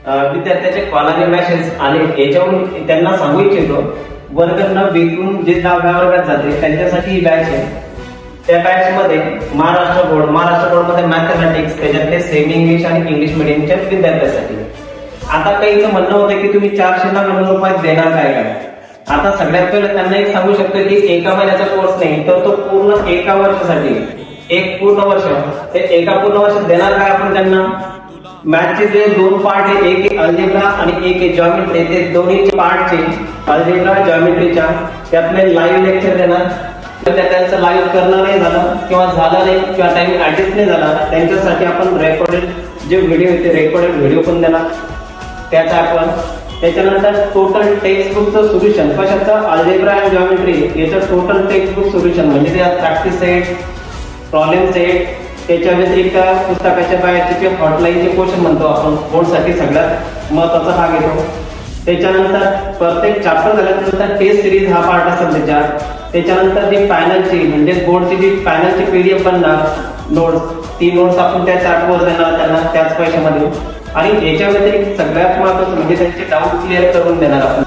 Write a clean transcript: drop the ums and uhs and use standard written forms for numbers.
विद्यार्थ्याचे कॉल आणि मेसेज आणि याच्यावरून त्यांना सांगू इच्छितो वर्ग 9 जे 10व्या वर्गात जाते त्यांच्यासाठी ही बॅच आहे. त्या बॅच मध्ये महाराष्ट्र बोर्ड मध्ये मॅथमॅटिक्स, त्याच्यातले सेमी इंग्लिश आणि इंग्लिश मिडियमच्या विद्यार्थ्यांसाठी. आता काहींचं म्हणणं होतं की तुम्ही 499 रुपयात देणार काय. आता सगळ्यात पहिले त्यांना एक सांगू शकतो की एका महिन्याचा कोर्स नाही तर तो पूर्ण एका वर्षासाठी, एक पूर्ण वर्ष, ते एका पूर्ण वर्षात देणार काय आपण त्यांना. मॅथचे जे 2 पार्ट आहे, एक अल्जेब्रा आणि एक आहे जॉमेट्री, ते दोन्ही पार्टचे अल्जेब्रा जॉमेट्रीच्या त्यातले लाईव्ह लेक्चर देणार. त्यांचं लाईव्ह करणं नाही झालं किंवा झालं नाही किंवा टाइम ऍडजस्ट नाही झाला त्यांच्यासाठी आपण रेकॉर्डेड जे व्हिडिओ आहे रेकॉर्डेड व्हिडिओ पण देणार त्याचा आपण. त्याच्यानंतर टोटल टेक्स्ट बुकचं सोल्युशन, कशाचं, अल्जेब्रा आणि जॉमेट्री याचं टोटल टेक्स्ट बुक सोल्युशन म्हणजे त्यात प्रॅक्टिस सेट, प्रॉब्लेम सेट, त्याच्या व्यतिरिक्त पुस्तकाच्या बाहेरचे हॉटलाईनचे क्वेश्चन म्हणतो आपण बोर्डसाठी सगळ्यात महत्वाचा भाग येतो. त्याच्यानंतर प्रत्येक चॅप्टर झाल्यानंतर टेस्ट सिरीज हा पार्ट असेल त्याच्यानंतर जी पॅनलची म्हणजे बोर्डची जी पॅनलची PDF बनणार नोट्स, ती नोट्स आपण त्या चार्टवर देणार त्यांना त्याच पैशामध्ये. आणि याच्या व्यतिरिक्त सगळ्यात महत्त्वाचं म्हणजे त्यांचे डाऊट क्लिअर करून देणार आपण.